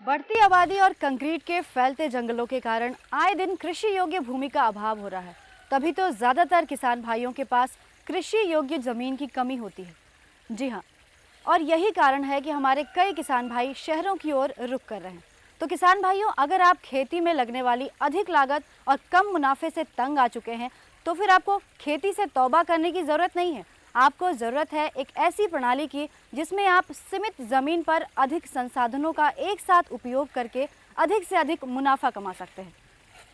बढ़ती आबादी और कंक्रीट के फैलते जंगलों के कारण आए दिन कृषि योग्य भूमि का अभाव हो रहा है। तभी तो ज़्यादातर किसान भाइयों के पास कृषि योग्य ज़मीन की कमी होती है। जी हाँ, और यही कारण है कि हमारे कई किसान भाई शहरों की ओर रुख कर रहे हैं। तो किसान भाइयों, अगर आप खेती में लगने वाली अधिक लागत और कम मुनाफे से तंग आ चुके हैं, तो फिर आपको खेती से तौबा करने की ज़रूरत नहीं है। आपको ज़रूरत है एक ऐसी प्रणाली की जिसमें आप सीमित ज़मीन पर अधिक संसाधनों का एक साथ उपयोग करके अधिक से अधिक मुनाफा कमा सकते हैं।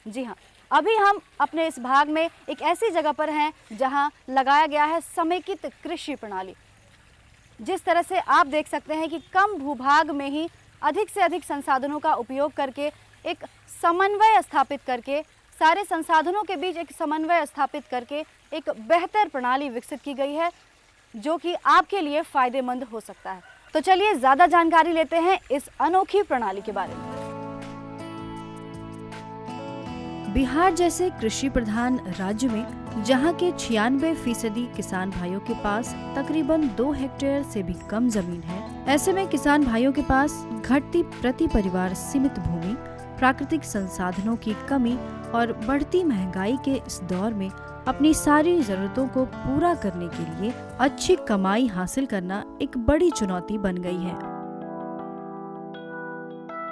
जी हाँ, अभी हम अपने इस भाग में एक ऐसी जगह पर हैं जहां लगाया गया है समेकित कृषि प्रणाली। जिस तरह से आप देख सकते हैं कि कम भूभाग में ही अधिक से अधिक संसाधनों का उपयोग करके एक समन्वय स्थापित करके सारे संसाधनों के बीच एक समन्वय स्थापित करके एक बेहतर प्रणाली विकसित की गई है जो कि आपके लिए फ़ायदेमंद हो सकता है। तो चलिए ज़्यादा जानकारी लेते हैं इस अनोखी प्रणाली के बारे में। बिहार जैसे कृषि प्रधान राज्य में जहां के 96% किसान भाइयों के पास तकरीबन 2 हेक्टेयर से भी कम जमीन है, ऐसे में किसान भाइयों के पास घटती प्रति परिवार सीमित भूमि, प्राकृतिक संसाधनों की कमी और बढ़ती महंगाई के इस दौर में अपनी सारी जरूरतों को पूरा करने के लिए अच्छी कमाई हासिल करना एक बड़ी चुनौती बन गई है।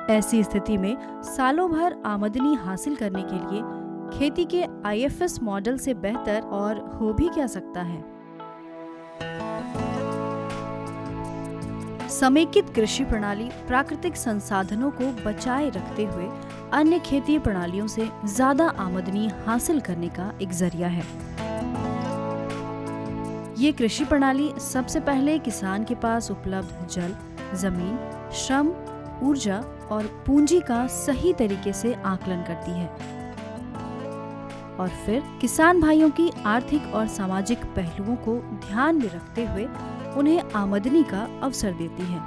ऐसी स्थिति में सालों भर आमदनी हासिल करने के लिए खेती के IFS मॉडल से बेहतर और हो भी क्या सकता है। समेकित कृषि प्रणाली प्राकृतिक संसाधनों को बचाए रखते हुए अन्य खेती प्रणालियों से ज्यादा आमदनी हासिल करने का एक जरिया है। ये कृषि प्रणाली सबसे पहले किसान के पास उपलब्ध जल, जमीन, श्रम, ऊर्जा और पूंजी का सही तरीके से आकलन करती है और फिर किसान भाइयों की आर्थिक और सामाजिक पहलुओं को ध्यान में रखते हुए उन्हें आमदनी का अवसर देती है।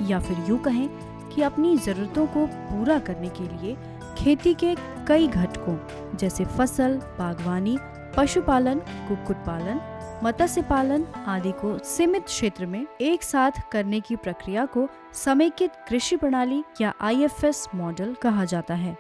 या फिर यूं कहें कि अपनी जरूरतों को पूरा करने के लिए खेती के कई घटकों जैसे फसल, बागवानी, पशुपालन, कुक्कुट पालन, मत्स्य पालन आदि को सीमित क्षेत्र में एक साथ करने की प्रक्रिया को समेकित कृषि प्रणाली या IFS मॉडल कहा जाता है।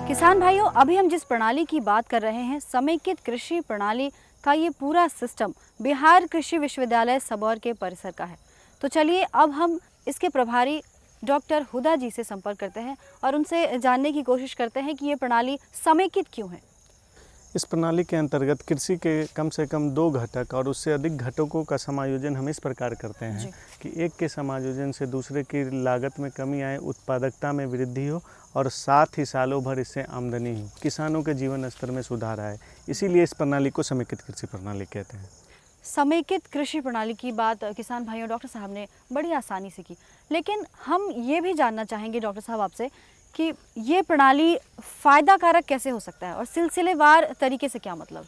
किसान भाइयों, अभी हम जिस प्रणाली की बात कर रहे हैं, समेकित कृषि प्रणाली का ये पूरा सिस्टम बिहार कृषि विश्वविद्यालय सबौर के परिसर का है। तो चलिए अब हम इसके प्रभारी डॉक्टर हुदा जी से संपर्क करते हैं और उनसे जानने की कोशिश करते हैं कि ये प्रणाली समेकित क्यों है। इस प्रणाली के अंतर्गत कृषि के कम से कम 2 घटक और उससे अधिक घटकों का समायोजन हम इस प्रकार करते हैं कि एक के समायोजन से दूसरे की लागत में कमी आए, उत्पादकता में वृद्धि हो और साथ ही सालों भर इससे आमदनी हो, किसानों के जीवन स्तर में सुधार आए। इसीलिए इस प्रणाली को समेकित कृषि प्रणाली कहते हैं। समेकित कृषि प्रणाली की बात किसान भाइयों डॉक्टर साहब ने बड़ी आसानी से की, लेकिन हम ये भी जानना चाहेंगे डॉक्टर साहब आपसे कि ये प्रणाली फ़ायदा कारक कैसे हो सकता है और सिलसिलेवार तरीके से क्या मतलब?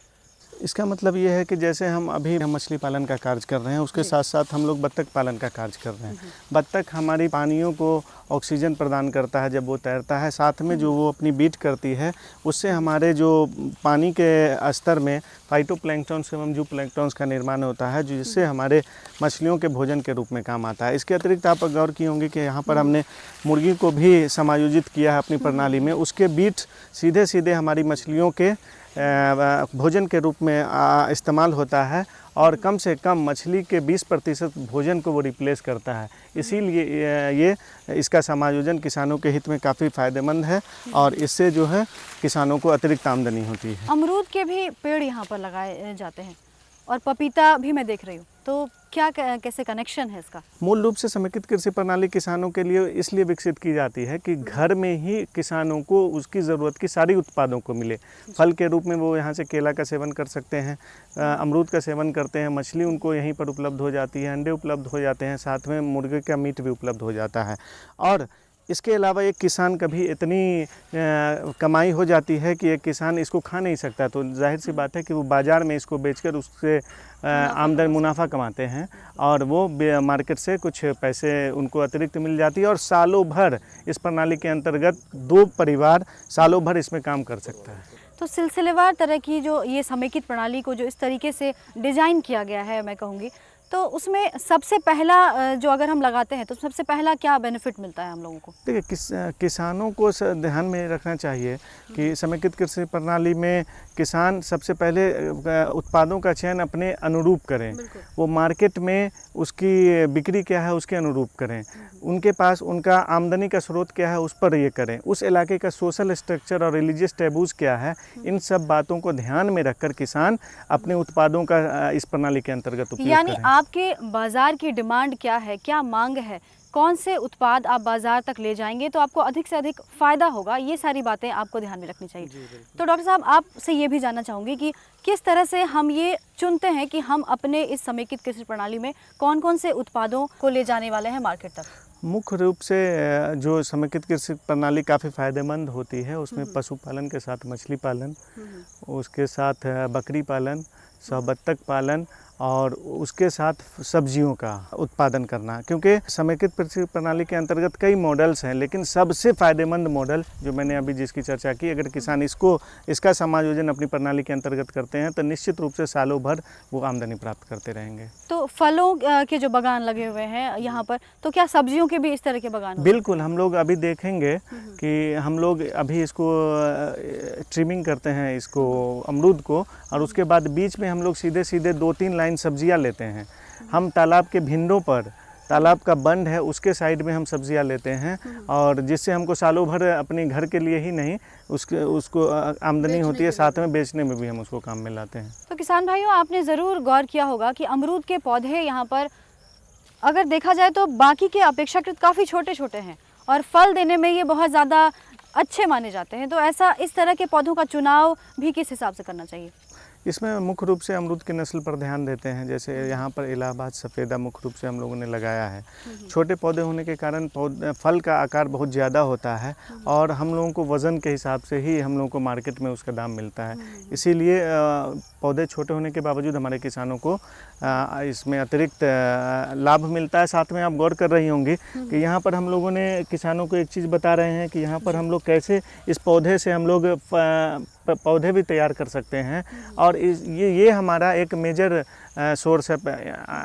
इसका मतलब ये है कि जैसे हम अभी मछली पालन का कार्य कर रहे हैं, उसके साथ साथ हम लोग बत्तख पालन का कार्य कर रहे हैं। बत्तख हमारी पानियों को ऑक्सीजन प्रदान करता है जब वो तैरता है, साथ में जो वो अपनी बीट करती है उससे हमारे जो पानी के स्तर में फाइटोप्लैंक्टन्स एवं जूप्लैंक्टन्स का निर्माण होता है, जिससे हमारे मछलियों के भोजन के रूप में काम आता है। इसके अतिरिक्त आप गौर किए होंगे कि यहाँ पर हमने मुर्गी को भी समायोजित किया है अपनी प्रणाली में। उसके बीट सीधे सीधे हमारी मछलियों के भोजन के रूप में इस्तेमाल होता है और कम से कम मछली के 20% भोजन को वो रिप्लेस करता है। इसीलिए ये इसका समायोजन किसानों के हित में काफ़ी फ़ायदेमंद है और इससे जो है किसानों को अतिरिक्त आमदनी होती है। अमरूद के भी पेड़ यहाँ पर लगाए जाते हैं और पपीता भी मैं देख रही हूँ। तो क्या कैसे कनेक्शन है इसका? मूल रूप से समेकित कृषि प्रणाली किसानों के लिए इसलिए विकसित की जाती है कि घर में ही किसानों को उसकी ज़रूरत की सारी उत्पादों को मिले। फल के रूप में वो यहाँ से केला का सेवन कर सकते हैं, अमरूद का सेवन करते हैं, मछली उनको यहीं पर उपलब्ध हो जाती है, अंडे उपलब्ध हो जाते हैं, साथ में मुर्गे का मीट भी उपलब्ध हो जाता है। और इसके अलावा एक किसान कभी इतनी कमाई हो जाती है कि एक किसान इसको खा नहीं सकता, तो जाहिर सी बात है कि वो बाज़ार में इसको बेचकर उससे आमदन मुनाफा कमाते हैं और वो मार्केट से कुछ पैसे उनको अतिरिक्त मिल जाती है और सालों भर इस प्रणाली के अंतर्गत 2 परिवार सालों भर इसमें काम कर सकता है। तो सिलसिलेवार तरह की जो ये समेकित प्रणाली को जो इस तरीके से डिज़ाइन किया गया है, मैं कहूँगी, तो उसमें सबसे पहला जो अगर हम लगाते हैं तो सबसे पहला क्या बेनिफिट मिलता है हम लोगों को? देखिए, किसानों को ध्यान में रखना चाहिए कि समेकित कृषि प्रणाली में किसान सबसे पहले उत्पादों का चयन अपने अनुरूप करें। वो मार्केट में उसकी बिक्री क्या है उसके अनुरूप करें, उनके पास उनका आमदनी का स्रोत क्या है उस पर ये करें, उस इलाके का सोशल स्ट्रक्चर और रिलीजियस टैबूज क्या है, इन सब बातों को ध्यान में रखकर किसान अपने उत्पादों का इस प्रणाली के अंतर्गत उपयोग यानी करें। आपके बाज़ार की डिमांड क्या है, क्या मांग है, कौन से उत्पाद आप बाज़ार तक ले जाएंगे तो आपको अधिक से अधिक फ़ायदा होगा, ये सारी बातें आपको ध्यान में रखनी चाहिए। तो डॉक्टर साहब, आपसे ये भी जानना चाहूँगी कि किस तरह से हम ये चुनते हैं कि हम अपने इस समेकित कृषि प्रणाली में कौन कौन से उत्पादों को ले जाने वाले हैं मार्केट तक? मुख्य रूप से जो समेकित कृषि प्रणाली काफ़ी फ़ायदेमंद होती है उसमें पशुपालन के साथ मछली पालन, उसके साथ बकरी पालन, बत्तख पालन और उसके साथ सब्जियों का उत्पादन करना, क्योंकि समेकित कृषि प्रणाली के अंतर्गत कई मॉडल्स हैं, लेकिन सबसे फ़ायदेमंद मॉडल जो मैंने अभी जिसकी चर्चा की, अगर किसान इसका समायोजन अपनी प्रणाली के अंतर्गत करते हैं तो निश्चित रूप से सालों भर वो आमदनी प्राप्त करते रहेंगे। तो फलों के जो बागान लगे हुए हैं यहाँ पर, तो क्या सब्जियों के भी इस तरह के बागान? बिल्कुल, हम लोग अभी देखेंगे कि हम लोग अभी इसको ट्रिमिंग करते हैं, इसको अमरूद को, और उसके बाद बीच में हम लोग सीधे 2-3 लाइन सब्जियां लेते हैं। हम तालाब के भिंडों पर, तालाब का बंड है उसके साइड में हम सब्जियां लेते हैं, और जिससे हमको सालों भर अपने घर के लिए ही नहीं उसको आमदनी होती है, साथ में बेचने में भी हम उसको काम में लाते हैं। तो किसान भाइयों, आपने ज़रूर गौर किया होगा कि अमरूद के पौधे यहाँ पर अगर देखा जाए तो बाकी के अपेक्षाकृत काफ़ी छोटे छोटे हैं और फल देने में ये बहुत ज़्यादा अच्छे माने जाते हैं। तो इस तरह के पौधों का चुनाव भी किस हिसाब से करना चाहिए? इसमें मुख्य रूप से अमरूद की नस्ल पर ध्यान देते हैं। जैसे यहाँ पर इलाहाबाद सफ़ेदा मुख्य रूप से हम लोगों ने लगाया है। छोटे पौधे होने के कारण फल का आकार बहुत ज़्यादा होता है और हम लोगों को वज़न के हिसाब से ही हम लोगों को मार्केट में उसका दाम मिलता है। इसीलिए पौधे छोटे होने के बावजूद हमारे किसानों को इसमें अतिरिक्त लाभ मिलता है। साथ में आप गौर कर रही होंगी कि यहाँ पर हम लोगों ने किसानों को एक चीज़ बता रहे हैं कि यहाँ पर हम लोग कैसे इस पौधे से हम लोग पौधे भी तैयार कर सकते हैं, और ये हमारा एक मेजर सोर्स है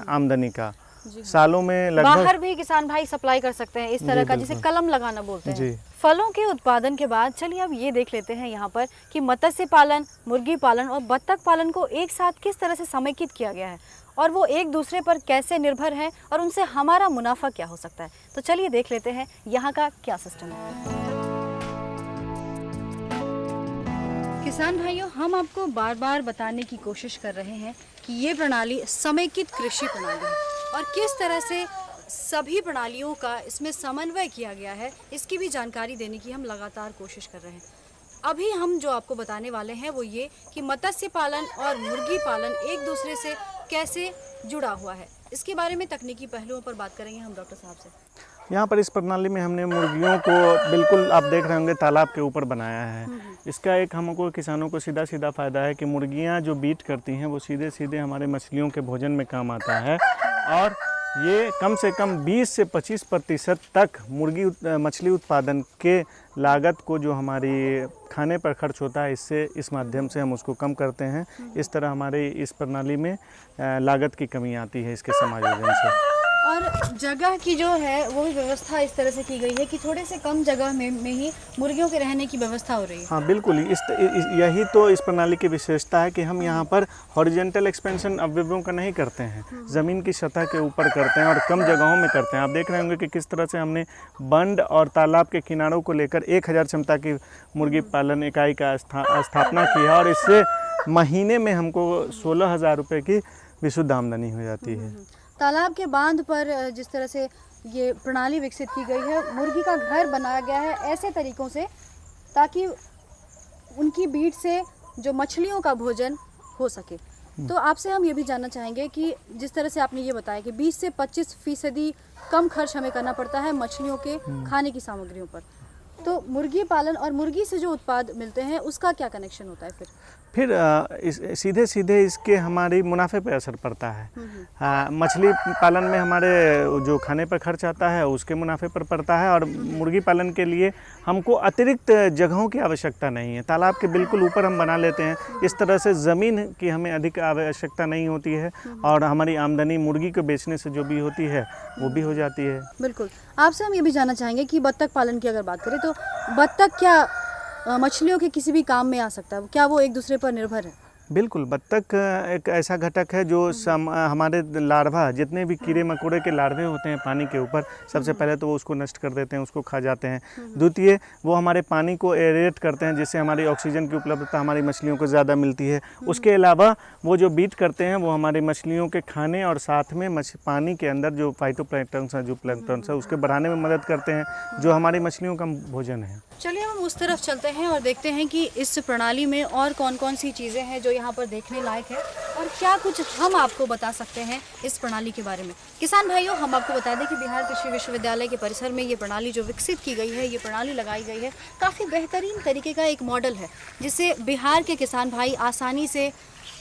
आमदनी का। सालों में लगभग बाहर भी किसान भाई सप्लाई कर सकते हैं इस तरह का, जिसे कलम लगाना बोलते हैं। फलों के उत्पादन के बाद चलिए अब ये देख लेते हैं यहाँ पर कि मत्स्य पालन, मुर्गी पालन और बत्तख पालन को एक साथ किस तरह से समेकित किया गया है और वो एक दूसरे पर कैसे निर्भर हैं और उनसे हमारा मुनाफा क्या हो सकता है। तो चलिए देख लेते हैं यहाँ का क्या सिस्टम है। किसान भाइयों, हम आपको बार बार बताने की कोशिश कर रहे हैं कि ये प्रणाली समेकित कृषि प्रणाली है और किस तरह से सभी प्रणालियों का इसमें समन्वय किया गया है, इसकी भी जानकारी देने की हम लगातार कोशिश कर रहे हैं। अभी हम जो आपको बताने वाले हैं वो ये कि मत्स्य पालन और मुर्गी पालन एक दूसरे से कैसे जुड़ा हुआ है, इसके बारे में तकनीकी पहलुओं पर बात करेंगे हम डॉक्टर साहब से। यहाँ पर इस प्रणाली में हमने मुर्गियों को बिल्कुल आप देख रहे होंगे तालाब के ऊपर बनाया है। इसका एक हमको किसानों को सीधा सीधा फ़ायदा है कि मुर्गियाँ जो बीट करती हैं वो सीधे सीधे हमारे मछलियों के भोजन में काम आता है, और ये कम से कम 20 से 25% तक मछली उत्पादन के लागत को जो हमारी खाने पर खर्च होता है इस माध्यम से हम उसको कम करते हैं। इस तरह हमारे इस प्रणाली में लागत की कमी आती है इसके समायोजन से। और जगह की जो है वो भी व्यवस्था इस तरह से की गई है कि थोड़े से कम जगह में ही मुर्गियों के रहने की व्यवस्था हो रही है। हाँ बिल्कुल, यही तो इस प्रणाली की विशेषता है कि हम यहाँ पर हॉरिजॉन्टल एक्सपेंशन अवयवों का नहीं करते हैं, ज़मीन की सतह के ऊपर करते हैं और कम जगहों में करते हैं। आप देख रहे होंगे कि किस तरह से हमने बंड और तालाब के किनारों को लेकर 1000 क्षमता की मुर्गी पालन इकाई का स्थापना की है, और इससे महीने में हमको 16,000 रुपये की विशुद्ध आमदनी हो जाती है। तालाब के बांध पर जिस तरह से ये प्रणाली विकसित की गई है, मुर्गी का घर बनाया गया है ऐसे तरीकों से ताकि उनकी बीट से जो मछलियों का भोजन हो सके। तो आपसे हम ये भी जानना चाहेंगे कि जिस तरह से आपने ये बताया कि 20 से 25% कम खर्च हमें करना पड़ता है मछलियों के खाने की सामग्रियों पर, तो मुर्गी पालन और मुर्गी से जो उत्पाद मिलते हैं उसका क्या कनेक्शन होता है फिर सीधे सीधे इसके हमारी मुनाफे पर असर पड़ता है। मछली पालन में हमारे जो खाने पर खर्च आता है उसके मुनाफे पर पड़ता है, और मुर्गी पालन के लिए हमको अतिरिक्त जगहों की आवश्यकता नहीं है। तालाब के बिल्कुल ऊपर हम बना लेते हैं, इस तरह से ज़मीन की हमें अधिक आवश्यकता नहीं होती है, और हमारी आमदनी मुर्गी को बेचने से जो भी होती है वो भी हो जाती है। बिल्कुल। आपसे हम ये भी जानना चाहेंगे कि बत्तख पालन की अगर बात करें तो बत्तख क्या मछलियों के किसी भी काम में आ सकता है? क्या वो एक दूसरे पर निर्भर है? बिल्कुल, बत्तख एक ऐसा घटक है जो हमारे लार्वा, जितने भी कीड़े मकोड़े के लार्वे होते हैं पानी के ऊपर, सबसे पहले तो वो उसको नष्ट कर देते हैं, उसको खा जाते हैं। द्वितीय, वो हमारे पानी को एरेट करते हैं, जिससे हमारी ऑक्सीजन की उपलब्धता हमारी मछलियों को ज़्यादा मिलती है। उसके अलावा वो जो बीट करते हैं वो हमारी मछलियों के खाने और साथ में पानी के अंदर जो फाइटोप्लैंक्टन्स है, जो प्लैंक्टन्स है, उसके बढ़ाने में मदद करते हैं, जो हमारी मछलियों का भोजन है। चलिए हम उस तरफ चलते हैं और देखते हैं कि इस प्रणाली में और कौन कौन सी चीज़ें हैं जो यहाँ पर देखने लायक है, और क्या कुछ हम आपको बता सकते हैं इस प्रणाली के बारे में। किसान भाइयों, हम आपको बता दें कि बिहार कृषि विश्वविद्यालय के परिसर में ये प्रणाली जो विकसित की गई है, ये प्रणाली लगाई गई है, काफ़ी बेहतरीन तरीके का एक मॉडल है जिसे बिहार के किसान भाई आसानी से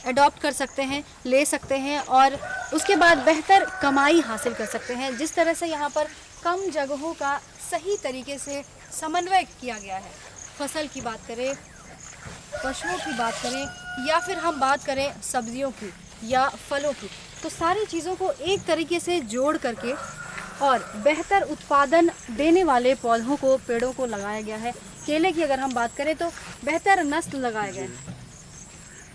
अडॉप्ट कर सकते हैं, ले सकते हैं, और उसके बाद बेहतर कमाई हासिल कर सकते हैं। जिस तरह से यहाँ पर कम जगहों का सही तरीके से समन्वय किया गया है, फसल की बात करें, पशुओं की बात करें, या फिर हम बात करें सब्जियों की या फलों की, तो सारी चीज़ों को एक तरीके से जोड़ करके और बेहतर उत्पादन देने वाले पौधों को, पेड़ों को लगाया गया है। केले की अगर हम बात करें तो बेहतर नस्ल लगाए गए हैं।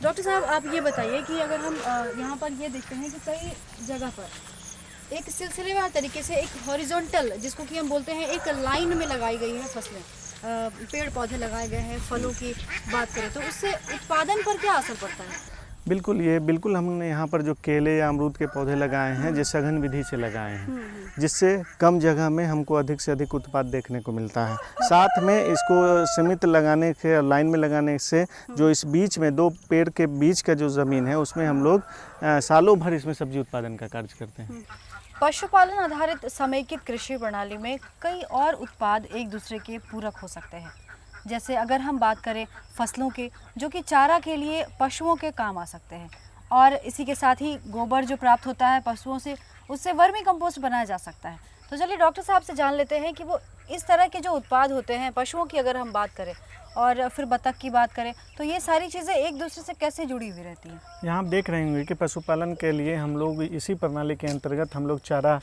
डॉक्टर साहब, आप ये बताइए कि अगर हम यहाँ पर ये देखते हैं कि कई जगह पर एक सिलसिलेवार तरीके से एक हॉरिजॉन्टल, जिसको कि हम बोलते हैं, एक लाइन में लगाई गई है फसलें, पेड़ पौधे लगाए गए हैं। फलों की बात करें तो उससे उत्पादन पर क्या असर पड़ता है? बिल्कुल हमने यहाँ पर जो केले या अमरूद के पौधे लगाए हैं, जो सघन विधि से लगाए हैं, जिससे कम जगह में हमको अधिक से अधिक उत्पाद देखने को मिलता है। साथ में इसको सीमित लगाने के, लाइन में लगाने से जो इस बीच में दो पेड़ के बीच का जो ज़मीन है उसमें हम लोग सालों भर इसमें सब्जी उत्पादन का कार्य करते हैं। पशुपालन आधारित समेकित कृषि प्रणाली में कई और उत्पाद एक दूसरे के पूरक हो सकते हैं। जैसे अगर हम बात करें फसलों के, जो कि चारा के लिए पशुओं के काम आ सकते हैं, और इसी के साथ ही गोबर जो प्राप्त होता है पशुओं से, उससे वर्मी कंपोस्ट बनाया जा सकता है। तो चलिए डॉक्टर साहब से जान लेते हैं कि वो इस तरह के जो उत्पाद होते हैं पशुओं की अगर हम बात करें और फिर बतख की बात करें, तो ये सारी चीज़ें एक दूसरे से कैसे जुड़ी हुई रहती हैं? यहाँ आप देख रहे होंगे कि पशुपालन के लिए हम लोग इसी प्रणाली के अंतर्गत हम लोग चारा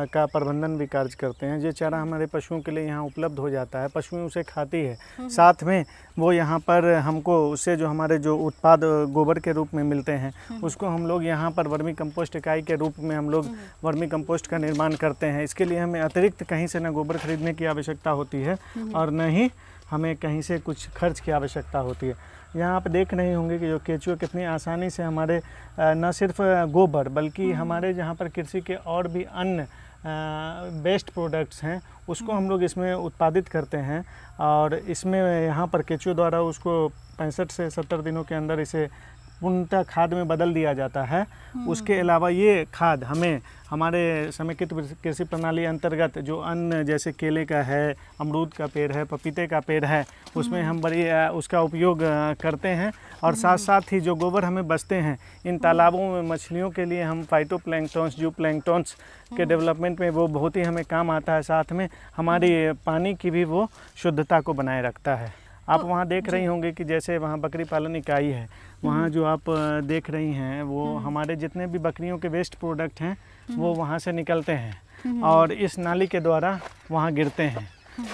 का प्रबंधन भी कार्य करते हैं। ये चारा हमारे पशुओं के लिए यहाँ उपलब्ध हो जाता है, पशुएं उसे खाती है। साथ में वो यहाँ पर हमको उससे जो हमारे जो उत्पाद गोबर के रूप में मिलते हैं, उसको हम लोग यहाँ पर वर्मी कंपोस्ट इकाई के रूप में हम लोग वर्मी कंपोस्ट का निर्माण करते हैं। इसके लिए हमें अतिरिक्त कहीं से न गोबर खरीदने की आवश्यकता होती है और न ही हमें कहीं से कुछ खर्च की आवश्यकता होती है। यहाँ आप देख रहे होंगे कि जो केंचुए कितनी आसानी से हमारे न सिर्फ गोबर बल्कि हमारे जहाँ पर कृषि के और भी अन्य बेस्ट प्रोडक्ट्स हैं उसको हम लोग इसमें उत्पादित करते हैं, और इसमें यहाँ पर केंचुए द्वारा उसको 65 से 70 दिनों के अंदर इसे पूर्णतः खाद में बदल दिया जाता है। उसके अलावा ये खाद हमें हमारे समेकित कृषि प्रणाली अंतर्गत जो अन्य जैसे केले का है, अमरूद का पेड़ है, पपीते का पेड़ है, उसमें हम उसका उपयोग करते हैं। और साथ साथ ही जो गोबर हमें बचते हैं इन तालाबों में मछलियों के लिए हम फाइटोप्लैंक्टन्स, जो प्लैंक्टन्स के डेवलपमेंट में वो बहुत ही हमें काम आता है। साथ में हमारी पानी की भी वो शुद्धता को बनाए रखता है। आप वहाँ देख रही होंगे कि जैसे वहाँ बकरी पालन इकाई है, वहाँ जो आप देख रही हैं वो हमारे जितने भी बकरियों के वेस्ट प्रोडक्ट हैं वो वहाँ से निकलते हैं और इस नाली के द्वारा वहाँ गिरते हैं।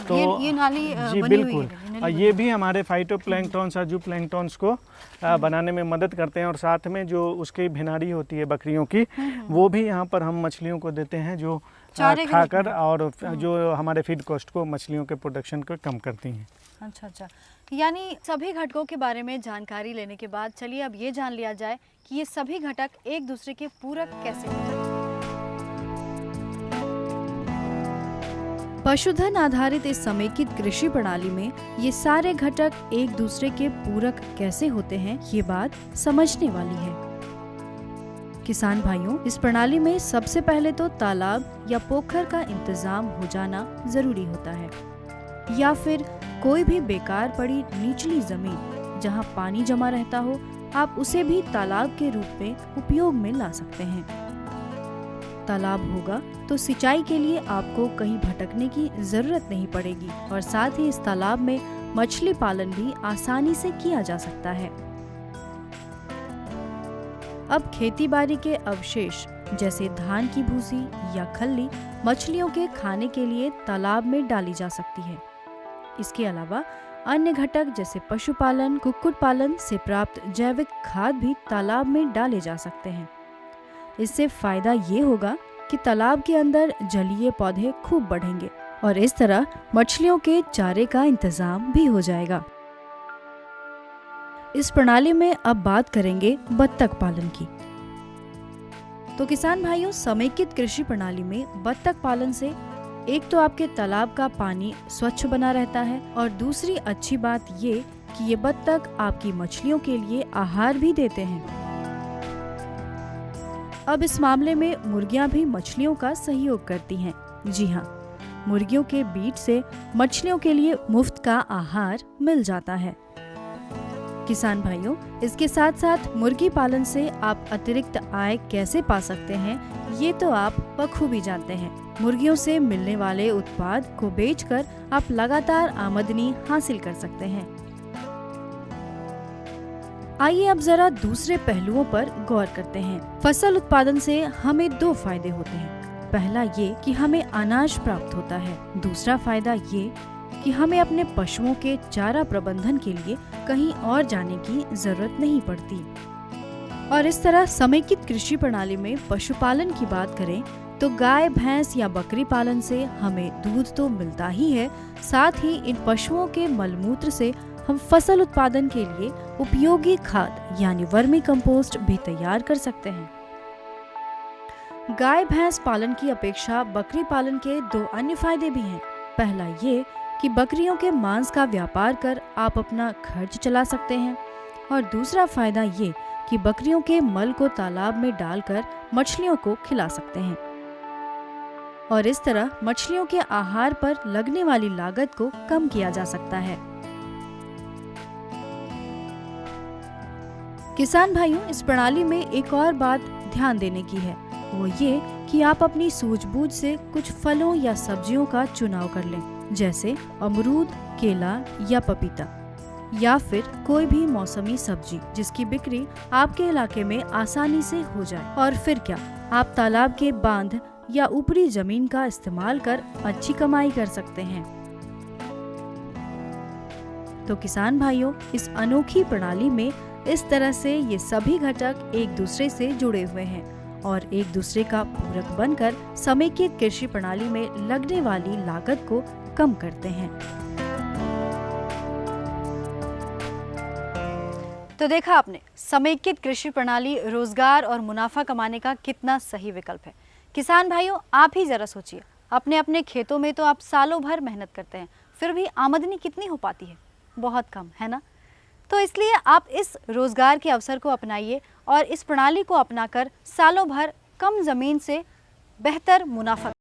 तो ये नाली जी बनी बिल्कुल, हुई है। ये भी हमारे फाइटोप्लैंक्टन्स और जूप्लैंक्टन्स को बनाने में मदद करते हैं। और साथ में जो उसकी भिनारी होती है बकरियों की, वो भी यहाँ पर हम मछलियों को देते हैं, जो चारे के खाकर और जो हमारे फीड कॉस्ट को, मछलियों के प्रोडक्शन को कम करती हैं। अच्छा अच्छा, यानी सभी घटकों के बारे में जानकारी लेने के बाद चलिए अब ये जान लिया जाए कि ये सभी घटक एक दूसरे के पूरक कैसे होते हैं। पशुधन आधारित इस समेकित कृषि प्रणाली में ये सारे घटक एक दूसरे के पूरक कैसे होते हैं, ये बात समझने वाली है। किसान भाइयों, इस प्रणाली में सबसे पहले तो तालाब या पोखर का इंतजाम हो जाना जरूरी होता है, या फिर कोई भी बेकार पड़ी निचली जमीन जहां पानी जमा रहता हो, आप उसे भी तालाब के रूप में उपयोग में ला सकते हैं। तालाब होगा तो सिंचाई के लिए आपको कहीं भटकने की जरूरत नहीं पड़ेगी और साथ ही इस तालाब में मछली पालन भी आसानी से किया जा सकता है। अब खेतीबाड़ी के अवशेष जैसे धान की भूसी या खल्ली मछलियों के खाने के लिए तालाब में डाली जा सकती है। इसके अलावा अन्य घटक जैसे पशुपालन, कुक्कुट पालन से प्राप्त जैविक खाद भी तालाब में डाले जा सकते हैं। इससे फायदा ये होगा कि तालाब के अंदर जलीय पौधे खूब बढ़ेंगे और इस तरह मछलियों के चारे का इंतजाम भी हो जाएगा। इस प्रणाली में अब बात करेंगे बत्तख पालन की। तो किसान भाइयों, समेकित कृषि प्रणाली में बत्तख पालन से एक तो आपके तालाब का पानी स्वच्छ बना रहता है और दूसरी अच्छी बात ये कि ये बत्तख आपकी मछलियों के लिए आहार भी देते हैं। अब इस मामले में मुर्गियां भी मछलियों का सहयोग करती हैं। जी हाँ, मुर्गियों के बीज से मछलियों के लिए मुफ्त का आहार मिल जाता है। किसान भाइयों, इसके साथ साथ मुर्गी पालन से आप अतिरिक्त आय कैसे पा सकते हैं, ये तो आप बखूबी जानते हैं। मुर्गियों से मिलने वाले उत्पाद को बेचकर आप लगातार आमदनी हासिल कर सकते हैं। आइए अब जरा दूसरे पहलुओं पर गौर करते हैं। फसल उत्पादन से हमें दो फायदे होते हैं। पहला ये कि हमें अनाज प्राप्त होता है, दूसरा फायदा ये कि हमें अपने पशुओं के चारा प्रबंधन के लिए कहीं और जाने की जरूरत नहीं पड़ती। और इस तरह समेकित कृषि प्रणाली में पशुपालन की बात करें तो गाय, भैंस या बकरी पालन से हमें दूध तो मिलता ही है, साथ ही इन पशुओं के मलमूत्र से हम फसल उत्पादन के लिए उपयोगी खाद यानी वर्मी कंपोस्ट भी तैयार कर सकते हैं। गाय भैंस पालन की अपेक्षा बकरी पालन के दो अन्य फायदे भी हैं। पहला ये कि बकरियों के मांस का व्यापार कर आप अपना खर्च चला सकते हैं और दूसरा फायदा ये कि बकरियों के मल को तालाब में डालकर मछलियों को खिला सकते हैं और इस तरह मछलियों के आहार पर लगने वाली लागत को कम किया जा सकता है। किसान भाइयों, इस प्रणाली में एक और बात ध्यान देने की है, वो ये कि आप अपनी सूझबूझ से कुछ फलों या सब्जियों का चुनाव कर लें, जैसे अमरूद, केला या पपीता, या फिर कोई भी मौसमी सब्जी जिसकी बिक्री आपके इलाके में आसानी से हो जाए। और फिर क्या, आप तालाब के बांध या ऊपरी जमीन का इस्तेमाल कर अच्छी कमाई कर सकते हैं। तो किसान भाइयों, इस अनोखी प्रणाली में इस तरह से ये सभी घटक एक दूसरे से जुड़े हुए हैं और एक दूसरे का पूरक बनकर समेकित कृषि प्रणाली में लगने वाली लागत को कम करते हैं। तो देखा आपने, समेकित कृषि प्रणाली रोजगार और मुनाफा कमाने का कितना सही विकल्प है। किसान भाइयों, आप ही जरा सोचिए, अपने अपने खेतों में तो आप सालों भर मेहनत करते हैं, फिर भी आमदनी कितनी हो पाती है? बहुत कम, है ना? तो इसलिए आप इस रोजगार के अवसर को अपनाइए और इस प्रणाली को अपनाकर सालों भर कम जमीन से बेहतर मुनाफा